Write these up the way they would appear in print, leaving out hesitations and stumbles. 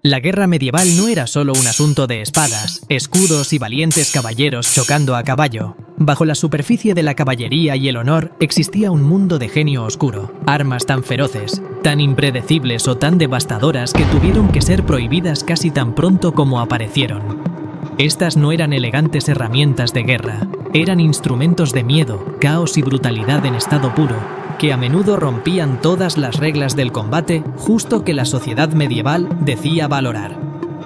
La guerra medieval no era solo un asunto de espadas, escudos y valientes caballeros chocando a caballo. Bajo la superficie de la caballería y el honor existía un mundo de genio oscuro, armas tan feroces, tan impredecibles o tan devastadoras que tuvieron que ser prohibidas casi tan pronto como aparecieron. Estas no eran elegantes herramientas de guerra, eran instrumentos de miedo, caos y brutalidad en estado puro, que a menudo rompían todas las reglas del combate justo que la sociedad medieval decía valorar.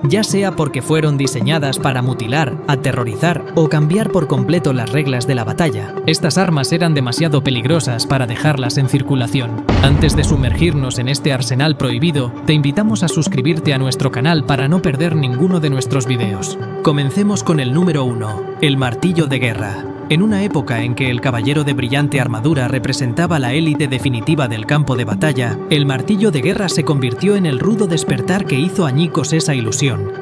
Ya sea porque fueron diseñadas para mutilar, aterrorizar o cambiar por completo las reglas de la batalla, estas armas eran demasiado peligrosas para dejarlas en circulación. Antes de sumergirnos en este arsenal prohibido, te invitamos a suscribirte a nuestro canal para no perder ninguno de nuestros videos. Comencemos con el número 1, el martillo de guerra. En una época en que el caballero de brillante armadura representaba la élite definitiva del campo de batalla, el martillo de guerra se convirtió en el rudo despertar que hizo añicos esa ilusión.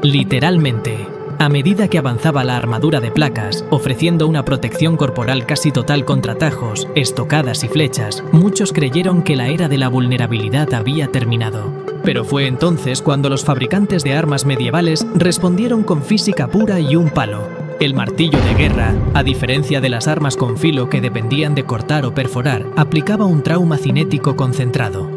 Literalmente, a medida que avanzaba la armadura de placas, ofreciendo una protección corporal casi total contra tajos, estocadas y flechas, muchos creyeron que la era de la vulnerabilidad había terminado. Pero fue entonces cuando los fabricantes de armas medievales respondieron con física pura y un palo. El martillo de guerra, a diferencia de las armas con filo que dependían de cortar o perforar, aplicaba un trauma cinético concentrado.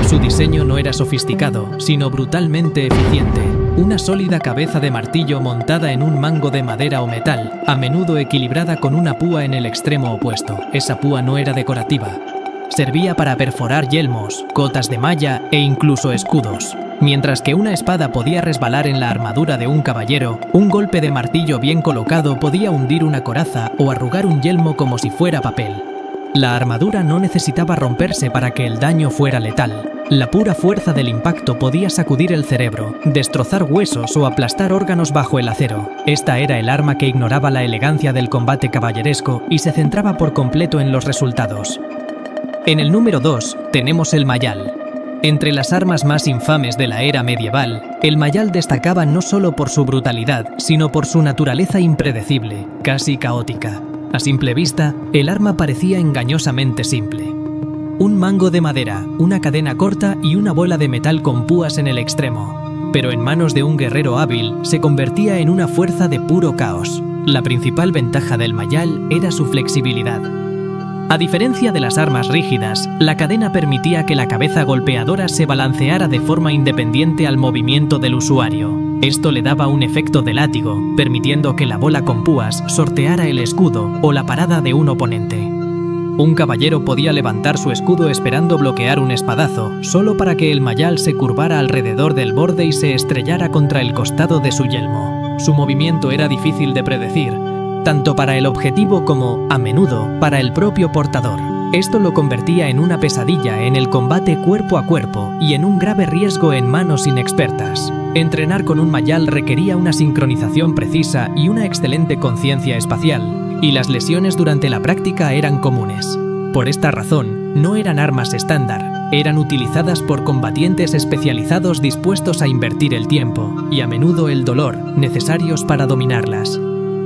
Su diseño no era sofisticado, sino brutalmente eficiente. Una sólida cabeza de martillo montada en un mango de madera o metal, a menudo equilibrada con una púa en el extremo opuesto. Esa púa no era decorativa. Servía para perforar yelmos, cotas de malla e incluso escudos. Mientras que una espada podía resbalar en la armadura de un caballero, un golpe de martillo bien colocado podía hundir una coraza o arrugar un yelmo como si fuera papel. La armadura no necesitaba romperse para que el daño fuera letal. La pura fuerza del impacto podía sacudir el cerebro, destrozar huesos o aplastar órganos bajo el acero. Esta era el arma que ignoraba la elegancia del combate caballeresco y se centraba por completo en los resultados. En el número 2 tenemos el mayal. Entre las armas más infames de la era medieval, el mayal destacaba no solo por su brutalidad, sino por su naturaleza impredecible, casi caótica. A simple vista, el arma parecía engañosamente simple. Un mango de madera, una cadena corta y una bola de metal con púas en el extremo. Pero en manos de un guerrero hábil, se convertía en una fuerza de puro caos. La principal ventaja del mayal era su flexibilidad. A diferencia de las armas rígidas, la cadena permitía que la cabeza golpeadora se balanceara de forma independiente al movimiento del usuario. Esto le daba un efecto de látigo, permitiendo que la bola con púas sorteara el escudo o la parada de un oponente. Un caballero podía levantar su escudo esperando bloquear un espadazo, solo para que el mayal se curvara alrededor del borde y se estrellara contra el costado de su yelmo. Su movimiento era difícil de predecir, tanto para el objetivo como, a menudo, para el propio portador. Esto lo convertía en una pesadilla en el combate cuerpo a cuerpo y en un grave riesgo en manos inexpertas. Entrenar con un mayal requería una sincronización precisa y una excelente conciencia espacial, y las lesiones durante la práctica eran comunes. Por esta razón, no eran armas estándar, eran utilizadas por combatientes especializados dispuestos a invertir el tiempo y a menudo el dolor necesarios para dominarlas.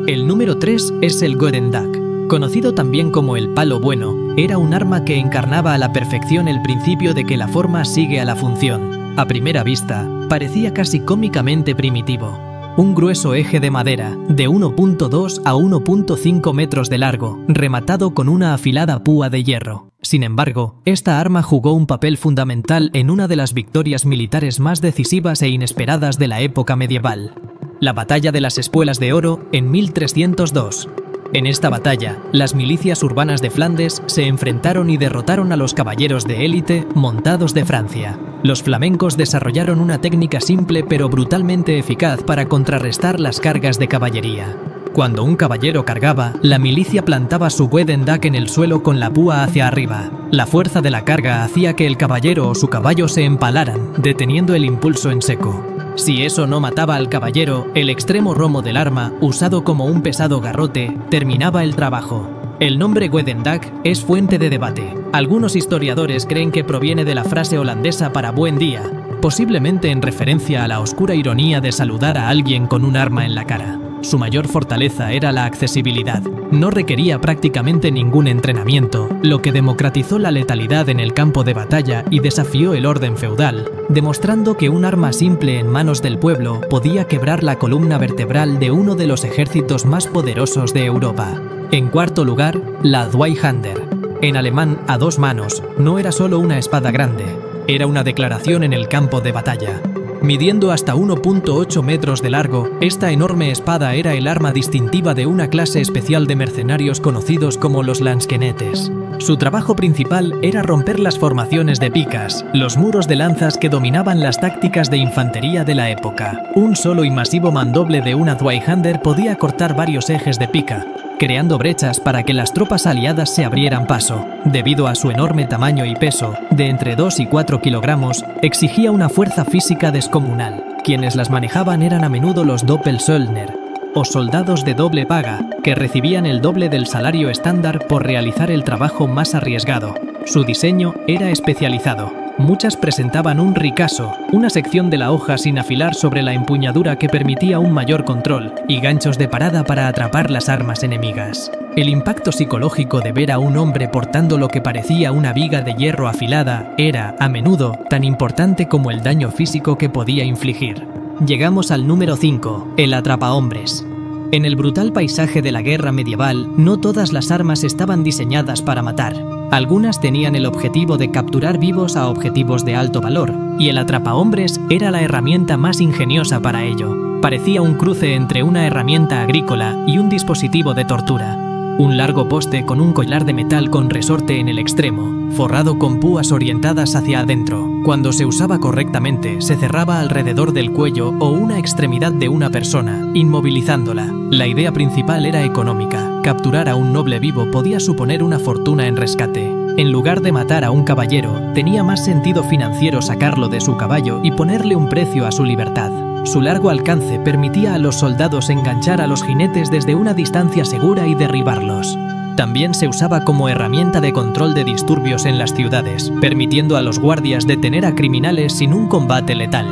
El número 3 es el Goedendag. Conocido también como el palo bueno, era un arma que encarnaba a la perfección el principio de que la forma sigue a la función. A primera vista, parecía casi cómicamente primitivo. Un grueso eje de madera, de 1.2 a 1.5 metros de largo, rematado con una afilada púa de hierro. Sin embargo, esta arma jugó un papel fundamental en una de las victorias militares más decisivas e inesperadas de la época medieval. La Batalla de las Espuelas de Oro en 1302. En esta batalla, las milicias urbanas de Flandes se enfrentaron y derrotaron a los caballeros de élite montados de Francia. Los flamencos desarrollaron una técnica simple pero brutalmente eficaz para contrarrestar las cargas de caballería. Cuando un caballero cargaba, la milicia plantaba su Goedendag en el suelo con la púa hacia arriba. La fuerza de la carga hacía que el caballero o su caballo se empalaran, deteniendo el impulso en seco. Si eso no mataba al caballero, el extremo romo del arma, usado como un pesado garrote, terminaba el trabajo. El nombre Goedendag es fuente de debate. Algunos historiadores creen que proviene de la frase holandesa para buen día, posiblemente en referencia a la oscura ironía de saludar a alguien con un arma en la cara. Su mayor fortaleza era la accesibilidad. No requería prácticamente ningún entrenamiento, lo que democratizó la letalidad en el campo de batalla y desafió el orden feudal, demostrando que un arma simple en manos del pueblo podía quebrar la columna vertebral de uno de los ejércitos más poderosos de Europa. En cuarto lugar, la Zweihander. En alemán, a dos manos, no era solo una espada grande, era una declaración en el campo de batalla. Midiendo hasta 1,8 metros de largo, esta enorme espada era el arma distintiva de una clase especial de mercenarios conocidos como los lansquenetes. Su trabajo principal era romper las formaciones de picas, los muros de lanzas que dominaban las tácticas de infantería de la época. Un solo y masivo mandoble de una Zweihander podía cortar varios ejes de pica, creando brechas para que las tropas aliadas se abrieran paso. Debido a su enorme tamaño y peso, de entre 2 y 4 kilogramos, exigía una fuerza física descomunal. Quienes las manejaban eran a menudo los Doppelsöldner, o soldados de doble paga, que recibían el doble del salario estándar por realizar el trabajo más arriesgado. Su diseño era especializado. Muchas presentaban un ricasso, una sección de la hoja sin afilar sobre la empuñadura que permitía un mayor control, y ganchos de parada para atrapar las armas enemigas. El impacto psicológico de ver a un hombre portando lo que parecía una viga de hierro afilada era, a menudo, tan importante como el daño físico que podía infligir. Llegamos al número 5, el atrapahombres. En el brutal paisaje de la guerra medieval, no todas las armas estaban diseñadas para matar. Algunas tenían el objetivo de capturar vivos a objetivos de alto valor, y el atrapahombres era la herramienta más ingeniosa para ello. Parecía un cruce entre una herramienta agrícola y un dispositivo de tortura. Un largo poste con un collar de metal con resorte en el extremo, forrado con púas orientadas hacia adentro. Cuando se usaba correctamente, se cerraba alrededor del cuello o una extremidad de una persona, inmovilizándola. La idea principal era económica. Capturar a un noble vivo podía suponer una fortuna en rescate. En lugar de matar a un caballero, tenía más sentido financiero sacarlo de su caballo y ponerle un precio a su libertad. Su largo alcance permitía a los soldados enganchar a los jinetes desde una distancia segura y derribarlos. También se usaba como herramienta de control de disturbios en las ciudades, permitiendo a los guardias detener a criminales sin un combate letal.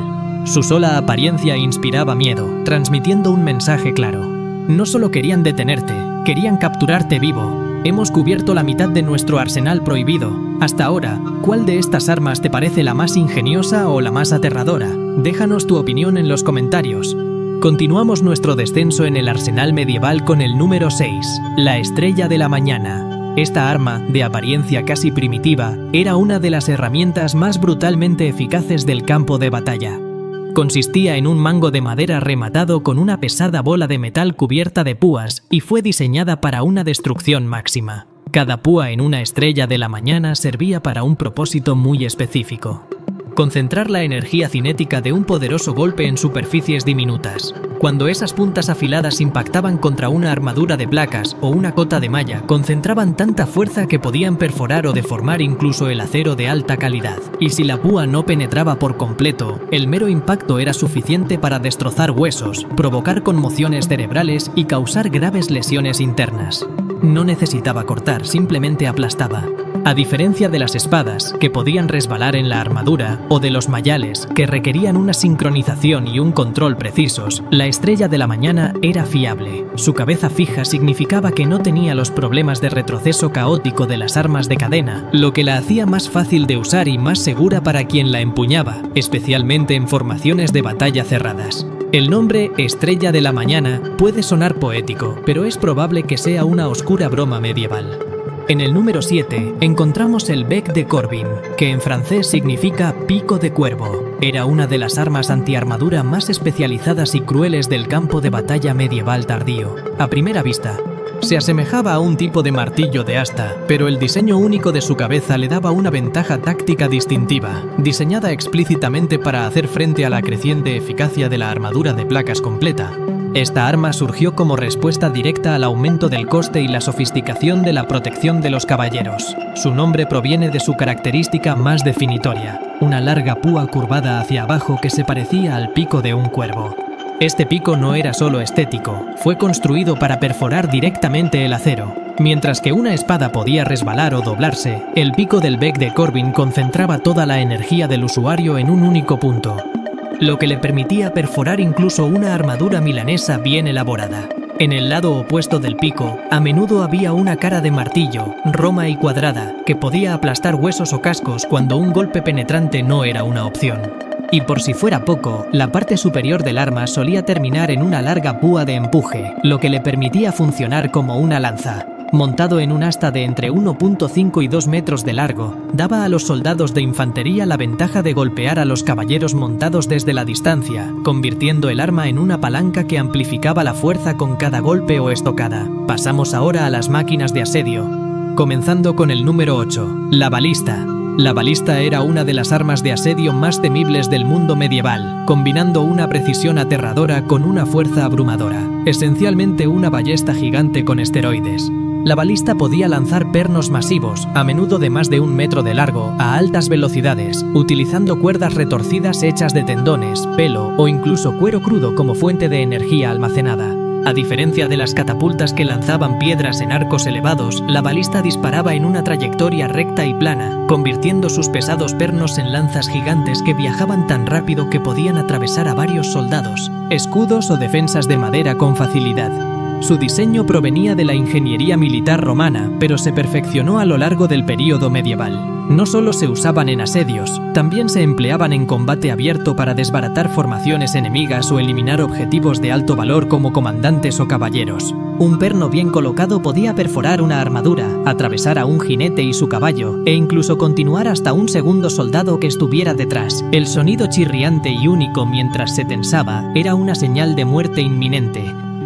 Su sola apariencia inspiraba miedo, transmitiendo un mensaje claro. No solo querían detenerte, querían capturarte vivo. Hemos cubierto la mitad de nuestro arsenal prohibido. Hasta ahora, ¿cuál de estas armas te parece la más ingeniosa o la más aterradora? Déjanos tu opinión en los comentarios. Continuamos nuestro descenso en el arsenal medieval con el número 6, la Estrella de la Mañana. Esta arma, de apariencia casi primitiva, era una de las herramientas más brutalmente eficaces del campo de batalla. Consistía en un mango de madera rematado con una pesada bola de metal cubierta de púas y fue diseñada para una destrucción máxima. Cada púa en una Estrella de la Mañana servía para un propósito muy específico: concentrar la energía cinética de un poderoso golpe en superficies diminutas. Cuando esas puntas afiladas impactaban contra una armadura de placas o una cota de malla, concentraban tanta fuerza que podían perforar o deformar incluso el acero de alta calidad. Y si la púa no penetraba por completo, el mero impacto era suficiente para destrozar huesos, provocar conmociones cerebrales y causar graves lesiones internas. No necesitaba cortar, simplemente aplastaba. A diferencia de las espadas, que podían resbalar en la armadura, o de los mayales, que requerían una sincronización y un control precisos, la Estrella de la Mañana era fiable. Su cabeza fija significaba que no tenía los problemas de retroceso caótico de las armas de cadena, lo que la hacía más fácil de usar y más segura para quien la empuñaba, especialmente en formaciones de batalla cerradas. El nombre Estrella de la Mañana puede sonar poético, pero es probable que sea una oscura broma medieval. En el número 7 encontramos el bec de Corbin, que en francés significa pico de cuervo. Era una de las armas antiarmadura más especializadas y crueles del campo de batalla medieval tardío. A primera vista, se asemejaba a un tipo de martillo de asta, pero el diseño único de su cabeza le daba una ventaja táctica distintiva, diseñada explícitamente para hacer frente a la creciente eficacia de la armadura de placas completa. Esta arma surgió como respuesta directa al aumento del coste y la sofisticación de la protección de los caballeros. Su nombre proviene de su característica más definitoria, una larga púa curvada hacia abajo que se parecía al pico de un cuervo. Este pico no era solo estético, fue construido para perforar directamente el acero. Mientras que una espada podía resbalar o doblarse, el pico del bec de Corbin concentraba toda la energía del usuario en un único punto. lo que le permitía perforar incluso una armadura milanesa bien elaborada. En el lado opuesto del pico, a menudo había una cara de martillo, roma y cuadrada, que podía aplastar huesos o cascos cuando un golpe penetrante no era una opción. Y por si fuera poco, la parte superior del arma solía terminar en una larga púa de empuje, lo que le permitía funcionar como una lanza. Montado en un asta de entre 1.5 y 2 metros de largo, daba a los soldados de infantería la ventaja de golpear a los caballeros montados desde la distancia, convirtiendo el arma en una palanca que amplificaba la fuerza con cada golpe o estocada. Pasamos ahora a las máquinas de asedio, comenzando con el número 8, la balista. La balista era una de las armas de asedio más temibles del mundo medieval, combinando una precisión aterradora con una fuerza abrumadora, esencialmente una ballesta gigante con esteroides. La balista podía lanzar pernos masivos, a menudo de más de 1 metro de largo, a altas velocidades, utilizando cuerdas retorcidas hechas de tendones, pelo o incluso cuero crudo como fuente de energía almacenada. A diferencia de las catapultas que lanzaban piedras en arcos elevados, la balista disparaba en una trayectoria recta y plana, convirtiendo sus pesados pernos en lanzas gigantes que viajaban tan rápido que podían atravesar a varios soldados, escudos o defensas de madera con facilidad. Su diseño provenía de la ingeniería militar romana, pero se perfeccionó a lo largo del período medieval. No solo se usaban en asedios, también se empleaban en combate abierto para desbaratar formaciones enemigas o eliminar objetivos de alto valor como comandantes o caballeros. Un perno bien colocado podía perforar una armadura, atravesar a un jinete y su caballo, e incluso continuar hasta un segundo soldado que estuviera detrás. El sonido chirriante y único mientras se tensaba era una señal de muerte inminente,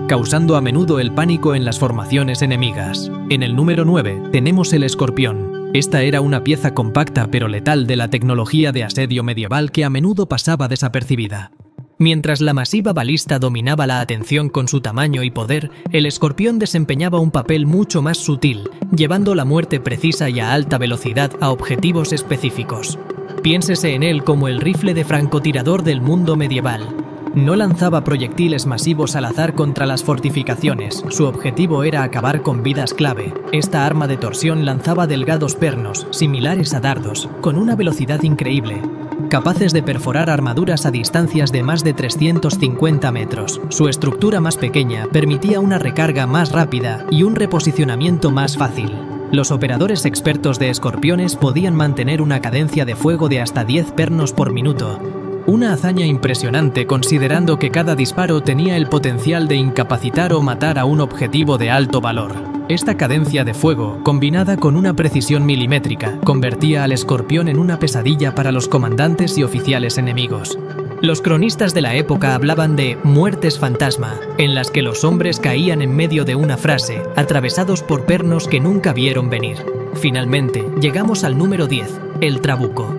causando a menudo el pánico en las formaciones enemigas. En el número 9 tenemos el escorpión. Esta era una pieza compacta pero letal de la tecnología de asedio medieval que a menudo pasaba desapercibida. Mientras la masiva balista dominaba la atención con su tamaño y poder, el escorpión desempeñaba un papel mucho más sutil, llevando la muerte precisa y a alta velocidad a objetivos específicos. Piénsese en él como el rifle de francotirador del mundo medieval. No lanzaba proyectiles masivos al azar contra las fortificaciones, su objetivo era acabar con vidas clave. Esta arma de torsión lanzaba delgados pernos, similares a dardos, con una velocidad increíble, capaces de perforar armaduras a distancias de más de 350 metros. Su estructura más pequeña permitía una recarga más rápida y un reposicionamiento más fácil. Los operadores expertos de escorpiones podían mantener una cadencia de fuego de hasta 10 pernos por minuto, una hazaña impresionante considerando que cada disparo tenía el potencial de incapacitar o matar a un objetivo de alto valor. Esta cadencia de fuego, combinada con una precisión milimétrica, convertía al escorpión en una pesadilla para los comandantes y oficiales enemigos. Los cronistas de la época hablaban de muertes fantasma, en las que los hombres caían en medio de una frase, atravesados por pernos que nunca vieron venir. Finalmente, llegamos al número 10, el trabuco.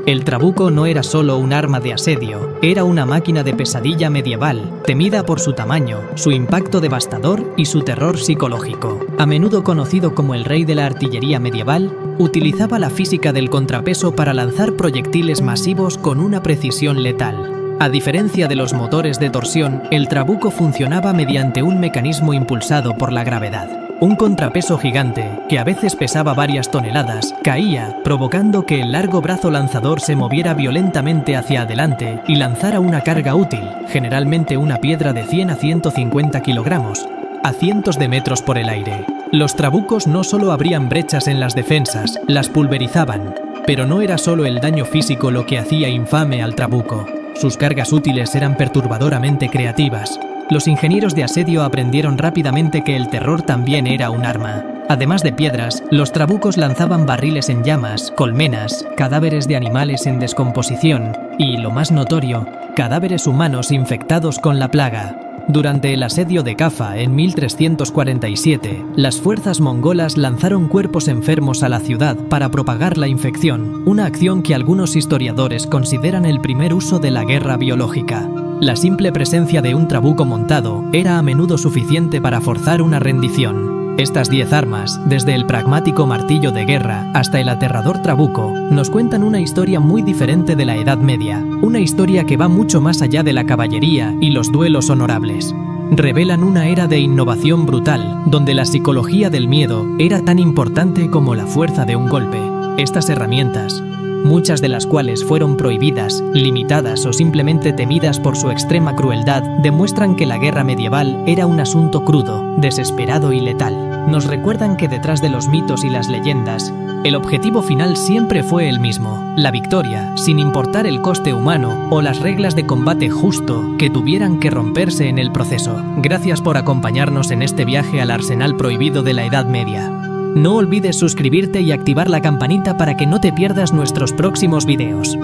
El trabuco no era solo un arma de asedio, era una máquina de pesadilla medieval, temida por su tamaño, su impacto devastador y su terror psicológico. A menudo conocido como el rey de la artillería medieval, utilizaba la física del contrapeso para lanzar proyectiles masivos con una precisión letal. A diferencia de los motores de torsión, el trabuco funcionaba mediante un mecanismo impulsado por la gravedad. Un contrapeso gigante, que a veces pesaba varias toneladas, caía, provocando que el largo brazo lanzador se moviera violentamente hacia adelante y lanzara una carga útil, generalmente una piedra de 100 a 150 kilogramos, a cientos de metros por el aire. Los trabucos no solo abrían brechas en las defensas, las pulverizaban, pero no era solo el daño físico lo que hacía infame al trabuco. Sus cargas útiles eran perturbadoramente creativas. Los ingenieros de asedio aprendieron rápidamente que el terror también era un arma. Además de piedras, los trabucos lanzaban barriles en llamas, colmenas, cadáveres de animales en descomposición y, lo más notorio, cadáveres humanos infectados con la plaga. Durante el asedio de Cafa en 1347, las fuerzas mongolas lanzaron cuerpos enfermos a la ciudad para propagar la infección, una acción que algunos historiadores consideran el primer uso de la guerra biológica. La simple presencia de un trabuco montado era a menudo suficiente para forzar una rendición. Estas 10 armas, desde el pragmático martillo de guerra hasta el aterrador trabuco, nos cuentan una historia muy diferente de la Edad Media, una historia que va mucho más allá de la caballería y los duelos honorables. Revelan una era de innovación brutal, donde la psicología del miedo era tan importante como la fuerza de un golpe. Estas herramientas, muchas de las cuales fueron prohibidas, limitadas o simplemente temidas por su extrema crueldad, demuestran que la guerra medieval era un asunto crudo, desesperado y letal. Nos recuerdan que detrás de los mitos y las leyendas, el objetivo final siempre fue el mismo: la victoria, sin importar el coste humano o las reglas de combate justo que tuvieran que romperse en el proceso. Gracias por acompañarnos en este viaje al arsenal prohibido de la Edad Media. No olvides suscribirte y activar la campanita para que no te pierdas nuestros próximos videos.